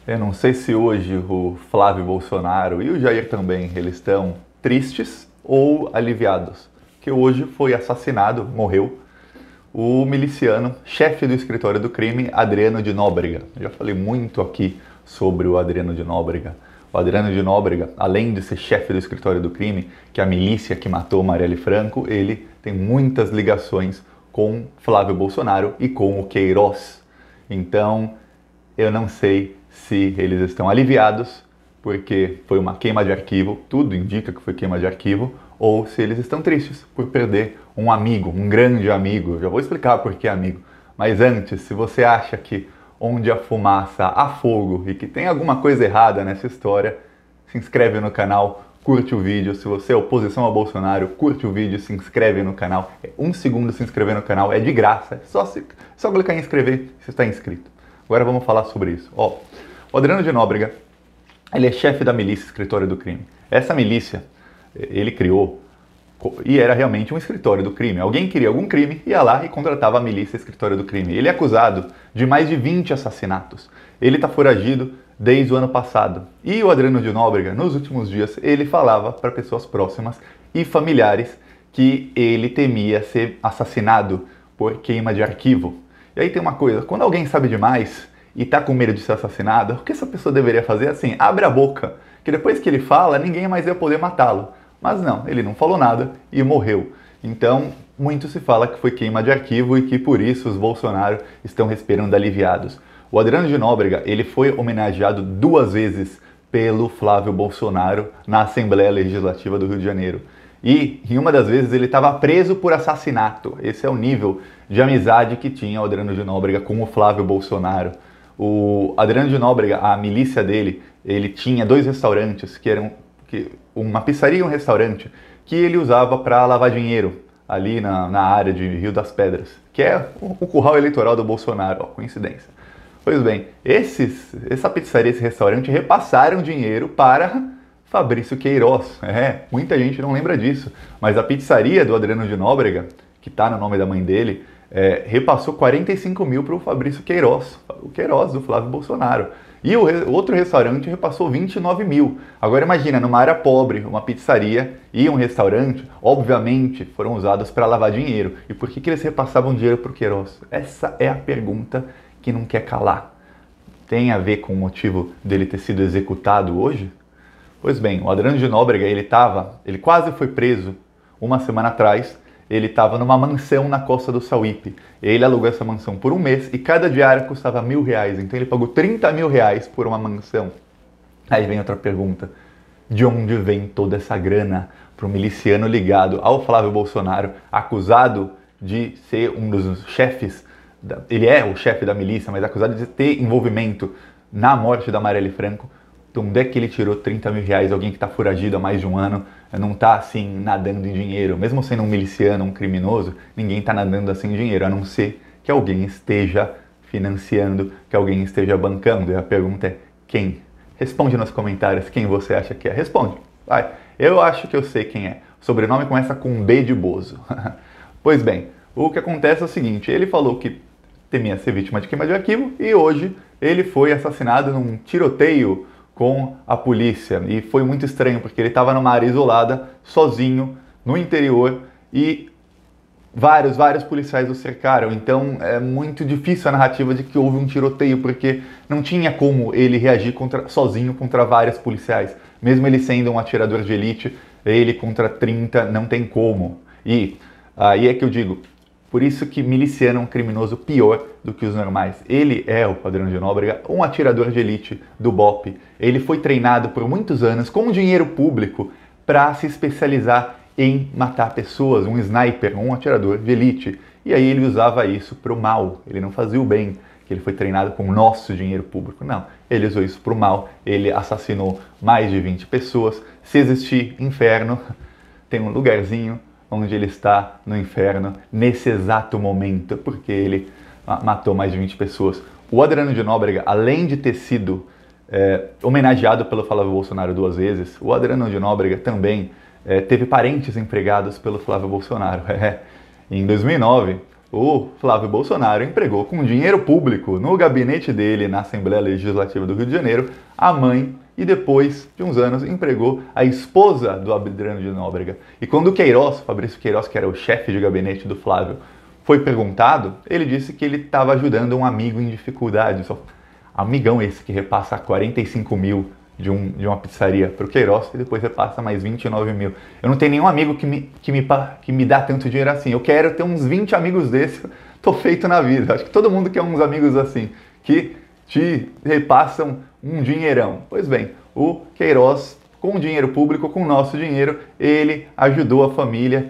Eu não sei se hoje o Flávio Bolsonaro e o Jair também, eles estão tristes ou aliviados, que hoje foi assassinado, morreu, o miliciano, chefe do escritório do crime, Adriano de Nóbrega. Eu já falei muito aqui sobre o Adriano de Nóbrega. O Adriano de Nóbrega, além de ser chefe do escritório do crime, que é a milícia que matou Marielle Franco, ele tem muitas ligações com Flávio Bolsonaro e com o Queiroz. Então, eu não sei se eles estão aliviados porque foi uma queima de arquivo, tudo indica que foi queima de arquivo, ou se eles estão tristes por perder um amigo, um grande amigo. Já vou explicar por que amigo. Mas antes, se você acha que onde a fumaça há fogo e que tem alguma coisa errada nessa história, se inscreve no canal, curte o vídeo. Se você é oposição a Bolsonaro, curte o vídeo, se inscreve no canal. É 1 segundo se inscrever no canal, é de graça. É só clicar em inscrever se está inscrito. Agora vamos falar sobre isso. O Adriano de Nóbrega, ele é chefe da milícia Escritório do Crime. Essa milícia, ele criou e era realmente um escritório do crime. Alguém queria algum crime, ia lá e contratava a milícia Escritório do Crime. Ele é acusado de mais de 20 assassinatos. Ele está foragido desde o ano passado. E o Adriano de Nóbrega, nos últimos dias, ele falava para pessoas próximas e familiares que ele temia ser assassinado por queima de arquivo. E aí tem uma coisa, quando alguém sabe demais e tá com medo de ser assassinado, o que essa pessoa deveria fazer? Assim, abre a boca, que depois que ele fala, ninguém mais ia poder matá-lo. Mas não, ele não falou nada e morreu. Então, muito se fala que foi queima de arquivo e que por isso os Bolsonaro estão respirando aliviados. O Adriano de Nóbrega, ele foi homenageado 2 vezes pelo Flávio Bolsonaro na Assembleia Legislativa do Rio de Janeiro. E em uma das vezes ele estava preso por assassinato. Esse é o nível de amizade que tinha o Adriano de Nóbrega com o Flávio Bolsonaro. O Adriano de Nóbrega, a milícia dele, ele tinha 2 restaurantes, que eram uma pizzaria e um restaurante, que ele usava para lavar dinheiro ali na área de Rio das Pedras, que é o curral eleitoral do Bolsonaro, coincidência. Pois bem, essa pizzaria e esse restaurante repassaram dinheiro para Fabrício Queiroz. Muita gente não lembra disso, mas a pizzaria do Adriano de Nóbrega, que está no nome da mãe dele, repassou 45 mil para o Fabrício Queiroz, o Queiroz do Flávio Bolsonaro. E o outro restaurante repassou 29 mil. Agora imagina, numa área pobre, uma pizzaria e um restaurante, obviamente, foram usados para lavar dinheiro. E por que eles repassavam dinheiro para o Queiroz? Essa é a pergunta que não quer calar. Tem a ver com o motivo dele ter sido executado hoje? Pois bem, o Adriano de Nóbrega, ele quase foi preso uma semana atrás. Ele estava numa mansão na costa do Sauípe. Ele alugou essa mansão por 1 mês e cada diária custava R$1.000. Então ele pagou R$30 mil por uma mansão. Aí vem outra pergunta. De onde vem toda essa grana para o miliciano ligado ao Flávio Bolsonaro, acusado de ser um dos chefes, ele é o chefe da milícia, mas acusado de ter envolvimento na morte da Marielle Franco? Então, onde é que ele tirou R$30 mil? Alguém que está foragido há mais de 1 ano, não está assim nadando em dinheiro. Mesmo sendo um miliciano, um criminoso, ninguém está nadando assim em dinheiro, a não ser que alguém esteja financiando, que alguém esteja bancando. E a pergunta é quem? Responde nos comentários quem você acha que é. Responde. Vai. Eu acho que eu sei quem é. O sobrenome começa com B de Bozo. Pois bem, o que acontece é o seguinte, ele falou que temia ser vítima de queima de arquivo e hoje ele foi assassinado num tiroteio com a polícia. E foi muito estranho, porque ele estava numa área isolada, sozinho, no interior, e vários policiais o cercaram. Então é muito difícil a narrativa de que houve um tiroteio, porque não tinha como ele reagir sozinho contra vários policiais. Mesmo ele sendo um atirador de elite, ele contra 30 não tem como. E aí é que eu digo, por isso que miliciano é um criminoso pior do que os normais. Ele é, o Adriano de Nóbrega, um atirador de elite do BOPE. Ele foi treinado por muitos anos com dinheiro público para se especializar em matar pessoas, um sniper, um atirador de elite. E aí ele usava isso para o mal, ele não fazia o bem, que ele foi treinado com o nosso dinheiro público. Não, ele usou isso para o mal, ele assassinou mais de 20 pessoas. Se existir inferno, tem um lugarzinho onde ele está no inferno nesse exato momento, porque ele matou mais de 20 pessoas. O Adriano de Nóbrega, além de ter sido homenageado pelo Flávio Bolsonaro 2 vezes, o Adriano de Nóbrega também teve parentes empregados pelo Flávio Bolsonaro. Em 2009, o Flávio Bolsonaro empregou com dinheiro público no gabinete dele na Assembleia Legislativa do Rio de Janeiro a mãe e depois de uns anos empregou a esposa do Adriano de Nóbrega. E quando o Queiroz, Fabrício Queiroz, que era o chefe de gabinete do Flávio, foi perguntado, ele disse que ele estava ajudando um amigo em dificuldade. Só amigão esse que repassa 45 mil de uma pizzaria para o Queiroz e depois repassa mais 29 mil. Eu não tenho nenhum amigo que me dá tanto dinheiro assim. Eu quero ter uns 20 amigos desses, tô feito na vida. Acho que todo mundo quer uns amigos assim, que te repassam um dinheirão. Pois bem, o Queiroz, com dinheiro público, com o nosso dinheiro, ele ajudou a família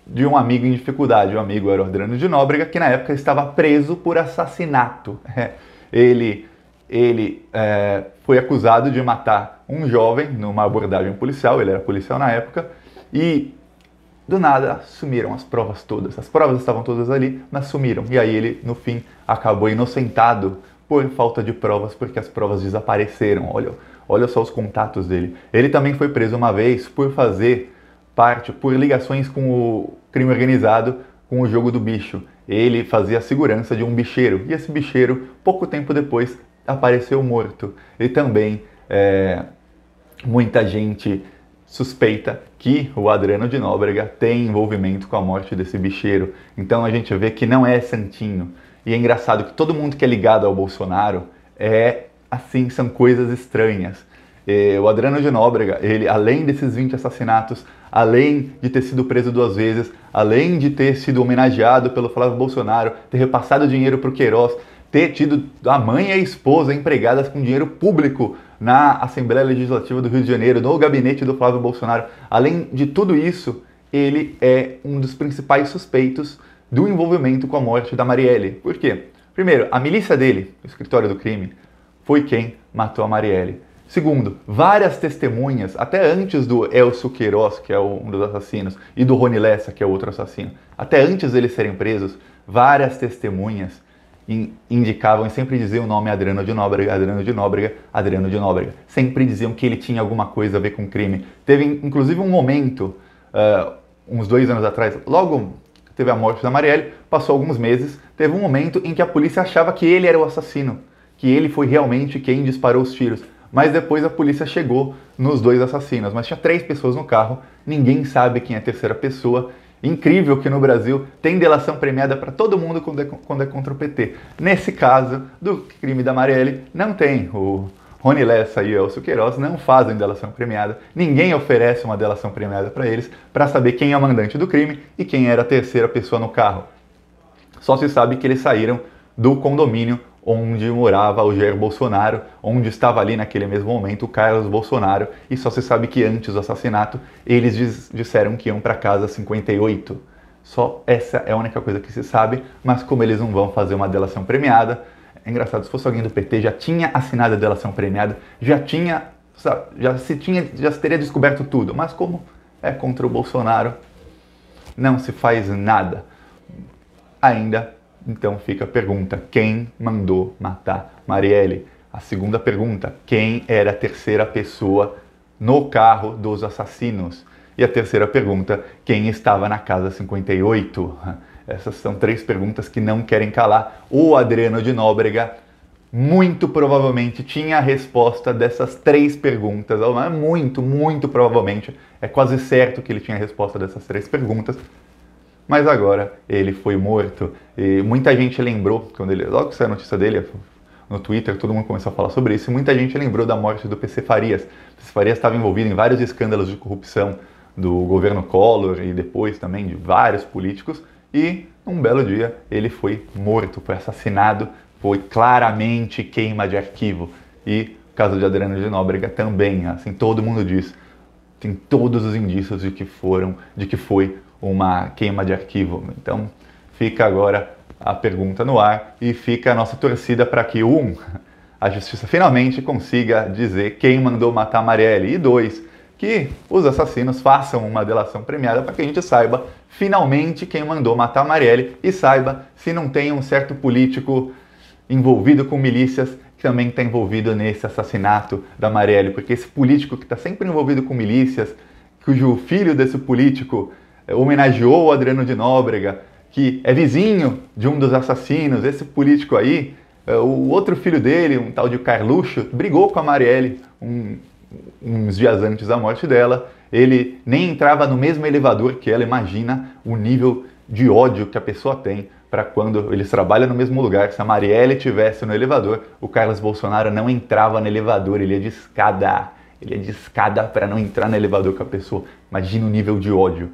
de um amigo em dificuldade. O amigo era o Adriano de Nóbrega, que na época estava preso por assassinato. Ele foi acusado de matar um jovem numa abordagem policial, ele era policial na época, e do nada sumiram as provas todas. As provas estavam todas ali, mas sumiram. E aí ele, no fim, acabou inocentado por falta de provas, porque as provas desapareceram. Olha só os contatos dele. Ele também foi preso uma vez por fazer parte, por ligações com o crime organizado, com o jogo do bicho. Ele fazia a segurança de um bicheiro, e esse bicheiro, pouco tempo depois, apareceu morto. E também muita gente suspeita que o Adriano de Nóbrega tem envolvimento com a morte desse bicheiro. Então a gente vê que não é santinho. E é engraçado que todo mundo que é ligado ao Bolsonaro assim, são coisas estranhas. O Adriano de Nóbrega, ele, além desses 20 assassinatos, além de ter sido preso 2 vezes, além de ter sido homenageado pelo Flávio Bolsonaro, ter repassado dinheiro para o Queiroz, ter tido a mãe e a esposa empregadas com dinheiro público na Assembleia Legislativa do Rio de Janeiro, no gabinete do Flávio Bolsonaro. Além de tudo isso, ele é um dos principais suspeitos do envolvimento com a morte da Marielle. Por quê? Primeiro, a milícia dele, o escritório do crime, foi quem matou a Marielle. Segundo, várias testemunhas, até antes do Elcio Queiroz, que é um dos assassinos, e do Rony Lessa, que é outro assassino, até antes deles serem presos, várias testemunhas indicavam e sempre diziam o nome Adriano de Nóbrega, Adriano de Nóbrega, Adriano de Nóbrega. Sempre diziam que ele tinha alguma coisa a ver com o crime. Teve, inclusive, um momento, uns 2 anos atrás, logo teve a morte da Marielle, passou alguns meses, teve um momento em que a polícia achava que ele era o assassino, que ele foi realmente quem disparou os tiros. Mas depois a polícia chegou nos 2 assassinos, mas tinha 3 pessoas no carro, ninguém sabe quem é a terceira pessoa. Incrível que no Brasil tem delação premiada para todo mundo quando é contra o PT. Nesse caso do crime da Marielle, não tem. O Rony Lessa e o Elcio Queiroz não fazem delação premiada, ninguém oferece uma delação premiada para eles para saber quem é o mandante do crime e quem era a terceira pessoa no carro. Só se sabe que eles saíram do condomínio onde morava o Jair Bolsonaro, onde estava ali naquele mesmo momento o Carlos Bolsonaro, e só se sabe que antes do assassinato eles disseram que iam para casa 58. Só essa é a única coisa que se sabe, mas como eles não vão fazer uma delação premiada, é engraçado, se fosse alguém do PT já tinha assinado a delação premiada, já se teria descoberto tudo, mas como é contra o Bolsonaro, não se faz nada. Ainda então fica a pergunta, quem mandou matar Marielle? A segunda pergunta, quem era a terceira pessoa no carro dos assassinos? E a terceira pergunta, quem estava na casa 58? Essas são 3 perguntas que não querem calar. O Adriano de Nóbrega muito provavelmente tinha a resposta dessas 3 perguntas. Muito provavelmente. É quase certo que ele tinha a resposta dessas 3 perguntas. Mas agora ele foi morto. E muita gente lembrou, logo que saiu a notícia dele no Twitter, todo mundo começou a falar sobre isso, e muita gente lembrou da morte do PC Farias. O PC Farias estava envolvido em vários escândalos de corrupção do governo Collor e depois também de vários políticos, e um belo dia ele foi morto, foi assassinado, foi claramente queima de arquivo. E o caso de Adriano de Nóbrega também, assim, todo mundo diz, tem todos os indícios de que foi uma queima de arquivo. Então fica agora a pergunta no ar e fica a nossa torcida para que, a justiça finalmente consiga dizer quem mandou matar Marielle, e 2, que os assassinos façam uma delação premiada para que a gente saiba finalmente quem mandou matar Marielle e saiba se não tem um certo político envolvido com milícias que também está envolvido nesse assassinato da Marielle, porque esse político que está sempre envolvido com milícias, cujo filho desse político homenageou o Adriano de Nóbrega, que é vizinho de um dos assassinos, esse político aí, o outro filho dele, um tal de Carluxo, brigou com a Marielle uns dias antes da morte dela. Ele nem entrava no mesmo elevador que ela. Imagina o nível de ódio que a pessoa tem para quando eles trabalham no mesmo lugar. Se a Marielle estivesse no elevador, o Carlos Bolsonaro não entrava no elevador, ele ia de escada. Ele ia de escada para não entrar no elevador com a pessoa. Imagina o nível de ódio.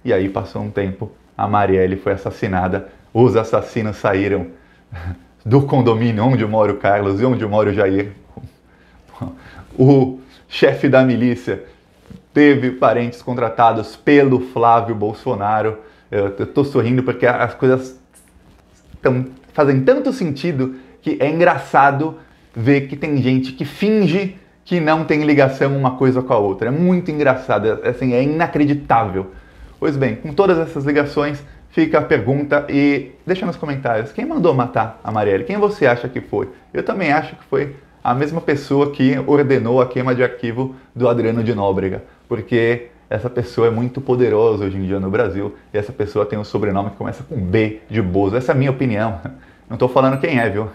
E aí passou um tempo, a Marielle foi assassinada, os assassinos saíram do condomínio onde mora o Carlos e onde mora o Jair. O chefe da milícia teve parentes contratados pelo Flávio Bolsonaro. Eu estou sorrindo porque as coisas fazem tanto sentido que é engraçado ver que tem gente que finge que não tem ligação uma coisa com a outra. É muito engraçado, assim, é inacreditável. Pois bem, com todas essas ligações, fica a pergunta e deixa nos comentários, quem mandou matar a Marielle? Quem você acha que foi? Eu também acho que foi a mesma pessoa que ordenou a queima de arquivo do Adriano de Nóbrega, porque essa pessoa é muito poderosa hoje em dia no Brasil e essa pessoa tem um sobrenome que começa com B de Bozo. Essa é a minha opinião, não estou falando quem é, viu?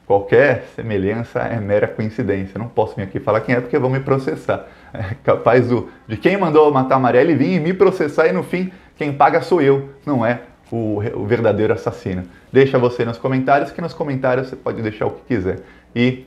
Qualquer semelhança é mera coincidência. Não posso vir aqui falar quem é porque vão me processar. É capaz de quem mandou matar a Marielle vir e me processar e no fim quem paga sou eu, não é o verdadeiro assassino. Deixa você nos comentários, que nos comentários você pode deixar o que quiser. E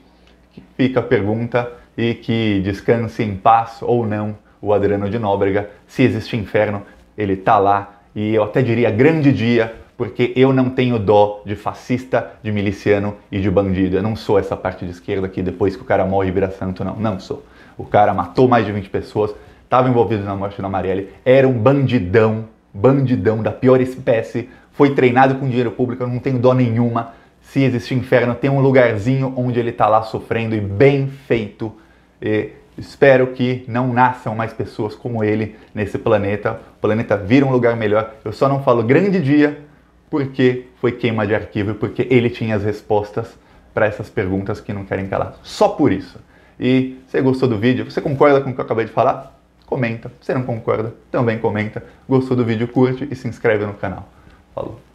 fica a pergunta, e que descanse em paz ou não o Adriano de Nóbrega. Se existe inferno, ele tá lá, e eu até diria grande dia, porque eu não tenho dó de fascista, de miliciano e de bandido. Eu não sou essa parte de esquerda que depois que o cara morre vira santo, não. Não sou. O cara matou mais de 20 pessoas, estava envolvido na morte da Marielle, era um bandidão da pior espécie, foi treinado com dinheiro público, eu não tenho dó nenhuma. Se existe inferno, tem um lugarzinho onde ele está lá sofrendo e bem feito. E espero que não nasçam mais pessoas como ele nesse planeta. O planeta vira um lugar melhor. Eu só não falo grande dia porque foi queima de arquivo e porque ele tinha as respostas para essas perguntas que não querem calar. Só por isso. E você gostou do vídeo? Você concorda com o que eu acabei de falar? Comenta. Se não concorda, também comenta. Gostou do vídeo, curte e se inscreve no canal. Falou!